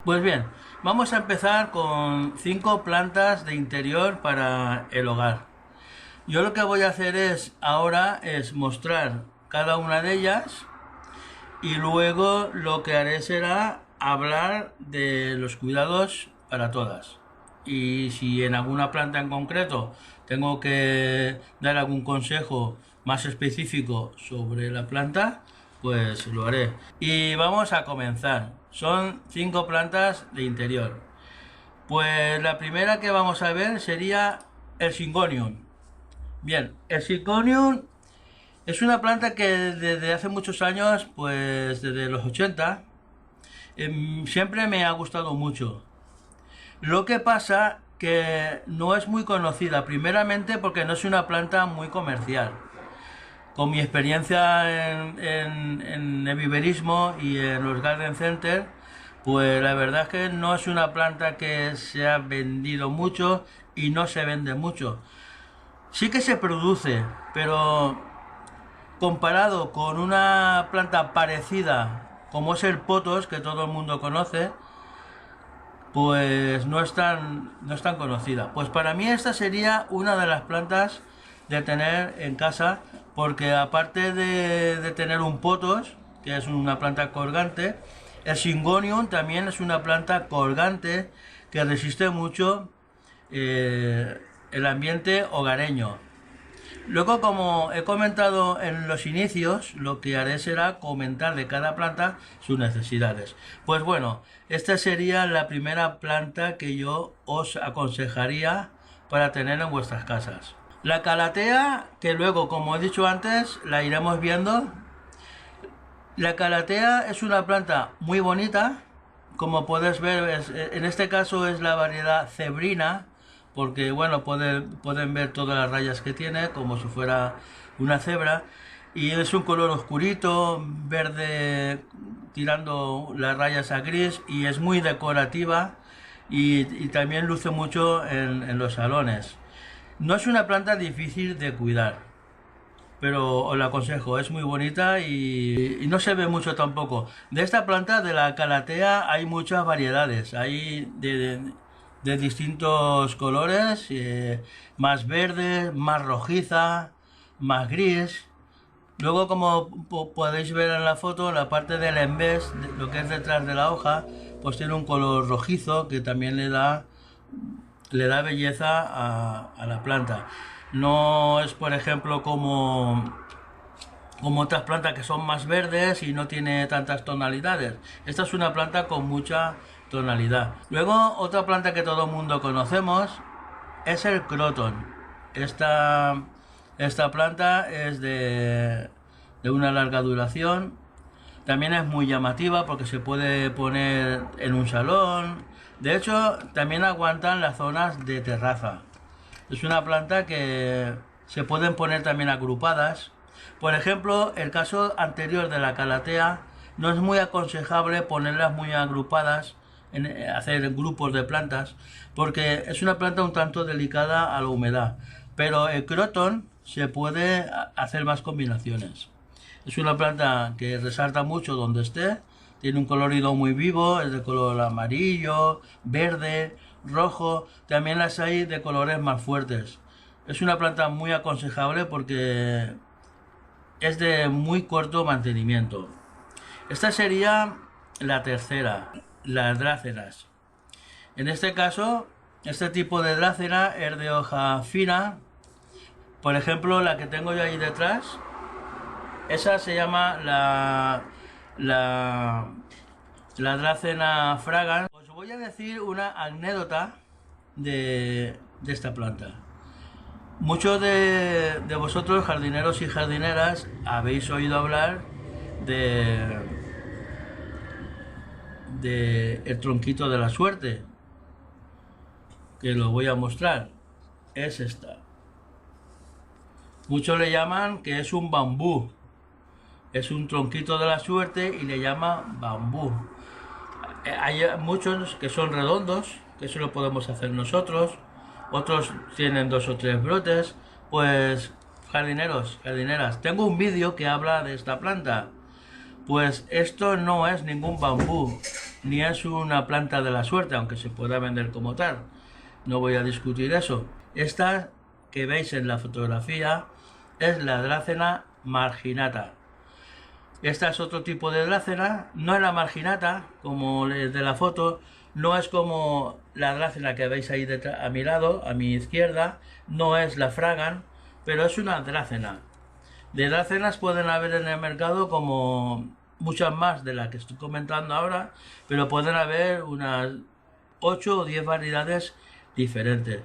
Pues bien, vamos a empezar con 5 plantas de interior para el hogar. Yo lo que voy a hacer ahora es mostrar cada una de ellas y luego lo que haré será hablar de los cuidados para todas. Y si en alguna planta en concreto tengo que dar algún consejo más específico sobre la planta, pues lo haré. Y vamos a comenzar. Son 5 plantas de interior. Pues la primera que vamos a ver sería el Syngonium. Bien, el Syngonium es una planta que desde hace muchos años, pues desde los 80, siempre me ha gustado mucho. Lo que pasa que no es muy conocida, primeramente porque no es una planta muy comercial. Con mi experiencia en el viverismo y en los garden center, pues la verdad es que no es una planta que se ha vendido mucho y no se vende mucho. Sí que se produce, pero comparado con una planta parecida como es el potos, que todo el mundo conoce, pues no es tan conocida. Pues para mí esta sería una de las plantas de tener en casa, porque aparte de tener un potos, que es una planta colgante, el Syngonium también es una planta colgante que resiste mucho el ambiente hogareño. Luego, como he comentado en los inicios, lo que haré será comentar de cada planta sus necesidades. Pues bueno, esta sería la primera planta que yo os aconsejaría para tener en vuestras casas. La calatea, que luego, como he dicho antes, la iremos viendo. La calatea es una planta muy bonita. Como puedes ver, en este caso es la variedad cebrina, porque bueno, pueden ver todas las rayas que tiene, como si fuera una cebra, y es un color oscurito, verde tirando las rayas a gris, y es muy decorativa y también luce mucho en los salones. No es una planta difícil de cuidar, pero os la aconsejo, es muy bonita y no se ve mucho tampoco. De esta planta, de la calatea, hay muchas variedades, hay de distintos colores, más verde, más rojiza, más gris. Luego, como podéis ver en la foto, la parte del embés, lo que es detrás de la hoja, pues tiene un color rojizo que también le da belleza a la planta. No es, por ejemplo, como otras plantas que son más verdes y no tiene tantas tonalidades. Esta es una planta con mucha tonalidad. Luego, otra planta que todo el mundo conocemos es el croton. Esta planta es de una larga duración. También es muy llamativa porque se puede poner en un salón. De hecho, también aguantan las zonas de terraza. Es una planta que se pueden poner también agrupadas. Por ejemplo, el caso anterior de la calatea, no es muy aconsejable ponerlas muy agrupadas, hacer grupos de plantas, porque es una planta un tanto delicada a la humedad. Pero el croton se puede hacer más combinaciones. Es una planta que resalta mucho donde esté, tiene un colorido muy vivo, es de color amarillo, verde, rojo, también las hay de colores más fuertes. Es una planta muy aconsejable porque es de muy corto mantenimiento. Esta sería la tercera, las drácenas. En este caso, este tipo de drácena es de hoja fina. Por ejemplo, la que tengo yo ahí detrás, esa se llama la Dracena fragan. Os voy a decir una anécdota de esta planta. Muchos de vosotros, jardineros y jardineras, habéis oído hablar de el tronquito de la suerte, que lo voy a mostrar. Es esta. Muchos le llaman que es un bambú. Es un tronquito de la suerte y le llaman bambú. Hay muchos que son redondos, que eso lo podemos hacer nosotros. Otros tienen 2 o 3 brotes. Pues, jardineros, jardineras, tengo un vídeo que habla de esta planta. Pues esto no es ningún bambú. ni es una planta de la suerte, aunque se pueda vender como tal. No voy a discutir eso. Esta que veis en la fotografía es la Dracena marginata. Esta es otro tipo de Dracena, no es la marginata como de la foto, no es como la Dracena que veis ahí detrás, a mi lado, a mi izquierda, no es la Fragan, pero es una Dracena. De Dracenas pueden haber en el mercado como muchas más de las que estoy comentando ahora, pero pueden haber unas 8 o 10 variedades diferentes.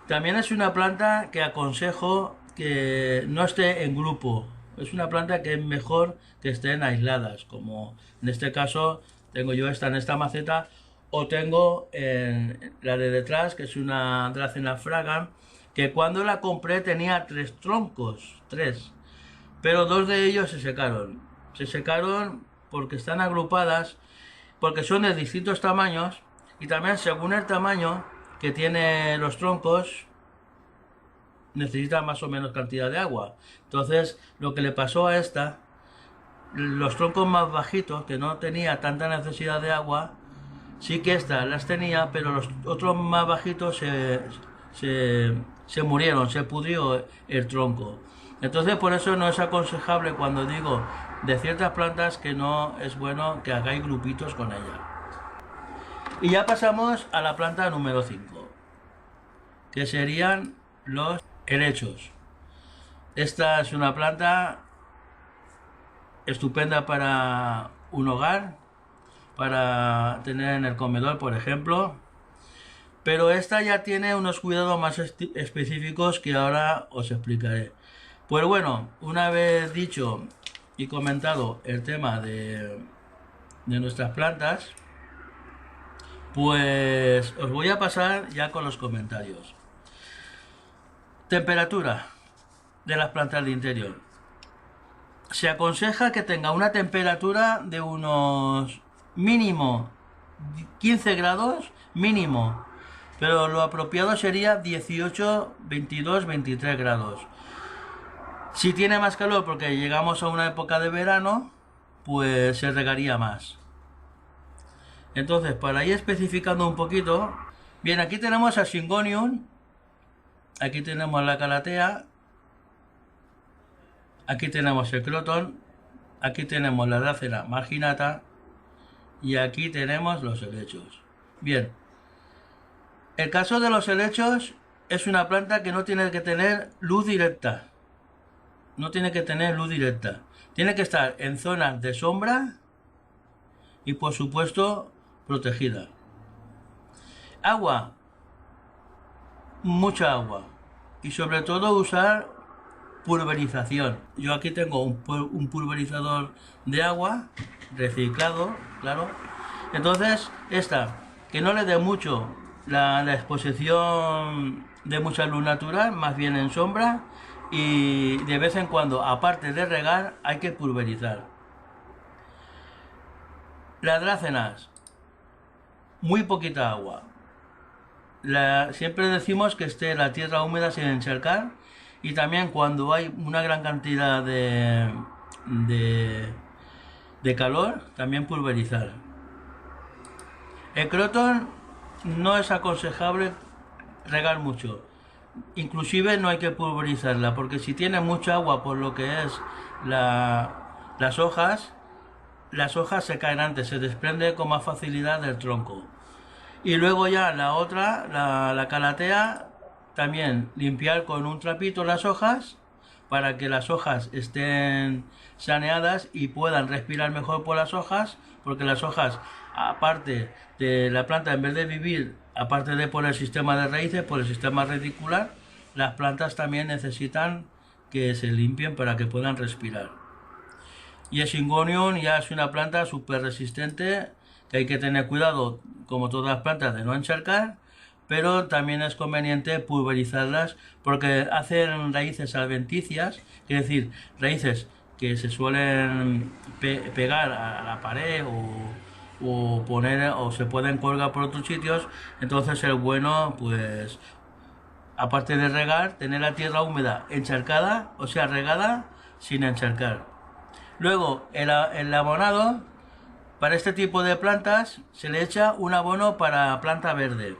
También es una planta que aconsejo que no esté en grupo. Es una planta que es mejor que estén aisladas, como en este caso tengo yo esta en esta maceta, o tengo la de detrás, que es una Dracena Fragan, que cuando la compré tenía 3 troncos, 3, pero 2 de ellos se secaron. Se secaron porque están agrupadas, porque son de distintos tamaños, y también según el tamaño que tiene los troncos, necesita más o menos cantidad de agua. Entonces, lo que le pasó a esta, los troncos más bajitos, que no tenía tanta necesidad de agua, sí que esta las tenía, pero los otros más bajitos se murieron, se pudrió el tronco. Entonces, por eso no es aconsejable cuando digo de ciertas plantas que no es bueno que hagáis grupitos con ella. Y ya pasamos a la planta número 5, que serían los helechos. Esta es una planta estupenda para un hogar, para tener en el comedor, por ejemplo, pero esta ya tiene unos cuidados más específicos que ahora os explicaré. Pues bueno, una vez dicho y comentado el tema de nuestras plantas, pues os voy a pasar ya con los comentarios. Temperatura de las plantas de interior. Se aconseja que tenga una temperatura de unos mínimo 15 grados, mínimo, pero lo apropiado sería 18, 22, 23 grados. Si tiene más calor porque llegamos a una época de verano, pues se regaría más. Entonces, para ir especificando un poquito, bien, aquí tenemos a Syngonium, aquí tenemos la Calathea, aquí tenemos el Croton, aquí tenemos la Dracena marginata y aquí tenemos los helechos. Bien, el caso de los helechos es una planta que no tiene que tener luz directa. No tiene que tener luz directa. Tiene que estar en zonas de sombra y por supuesto protegida. Agua, mucha agua, y sobre todo usar pulverización. Yo aquí tengo un pulverizador de agua reciclado, claro. Entonces esta, que no le dé mucho la exposición de mucha luz natural, más bien en sombra, y de vez en cuando, aparte de regar, hay que pulverizar. Las drácenas, muy poquita agua. Siempre decimos que esté la tierra húmeda sin encharcar, y también cuando hay una gran cantidad de calor, también pulverizar. El Croton no es aconsejable regar mucho. Inclusive no hay que pulverizarla, porque si tiene mucha agua por lo que es las hojas se caen antes, se desprende con más facilidad del tronco. Y luego ya la otra, la Calathea, también limpiar con un trapito las hojas para que las hojas estén saneadas y puedan respirar mejor por las hojas, porque las hojas, aparte de la planta, en vez de vivir, aparte de por el sistema de raíces, por el sistema radicular, las plantas también necesitan que se limpien para que puedan respirar. Y el Syngonium ya es una planta súper resistente, que hay que tener cuidado, como todas las plantas, de no encharcar, pero también es conveniente pulverizarlas porque hacen raíces adventicias, es decir, raíces que se suelen pegar a la pared o poner o se pueden colgar por otros sitios. Entonces es bueno, pues, aparte de regar, tener la tierra húmeda encharcada, o sea, regada sin encharcar. Luego el abonado, Para este tipo de plantas se le echa un abono para planta verde.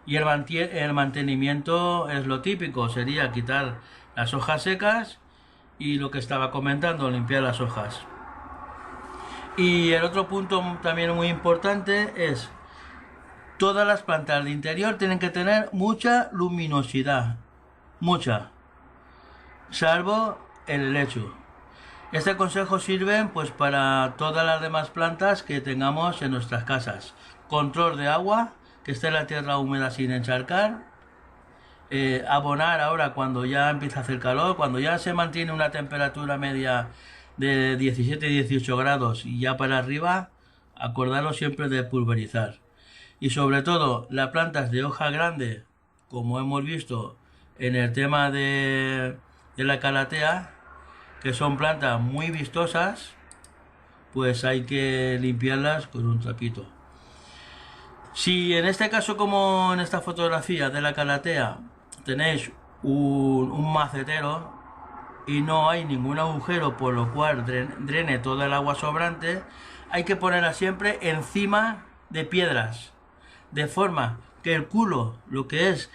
Y el mantenimiento es lo típico, sería quitar las hojas secas y lo que estaba comentando, limpiar las hojas. Y el otro punto también muy importante es, todas las plantas de interior tienen que tener mucha luminosidad, mucha, salvo el helecho. Este consejo sirve pues para todas las demás plantas que tengamos en nuestras casas. Control de agua, que esté la tierra húmeda sin encharcar. Abonar ahora cuando ya empieza a hacer calor, cuando ya se mantiene una temperatura media de 17-18 grados y ya para arriba, acordaros siempre de pulverizar. Y sobre todo, las plantas de hoja grande, como hemos visto en el tema de la calatea, que son plantas muy vistosas, pues hay que limpiarlas con un trapito. Si en este caso, como en esta fotografía de la calatea, tenéis un macetero y no hay ningún agujero por lo cual drene todo el agua sobrante, hay que ponerla siempre encima de piedras, de forma que el culo, lo que es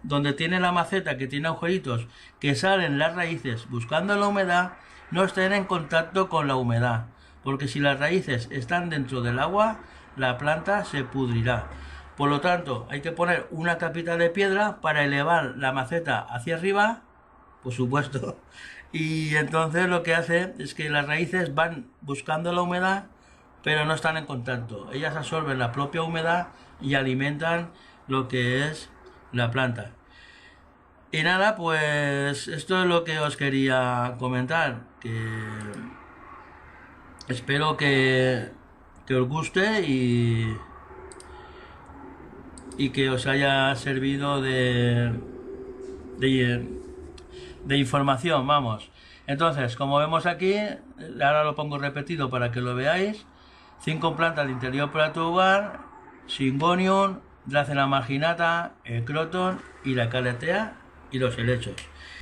donde tiene la maceta, que tiene agujeritos, que salen las raíces buscando la humedad, no estén en contacto con la humedad, porque si las raíces están dentro del agua, la planta se pudrirá. Por lo tanto, hay que poner una capita de piedra para elevar la maceta hacia arriba, por supuesto, y entonces lo que hace es que las raíces van buscando la humedad, pero no están en contacto. Ellas absorben la propia humedad y alimentan lo que es la planta. Y nada, pues esto es lo que os quería comentar, que espero que os guste y que os haya servido de información, vamos. Entonces, como vemos aquí, ahora lo pongo repetido para que lo veáis: 5 plantas de interior para tu hogar: Syngonium, Dracena marginata, el croton y la calatea y los helechos.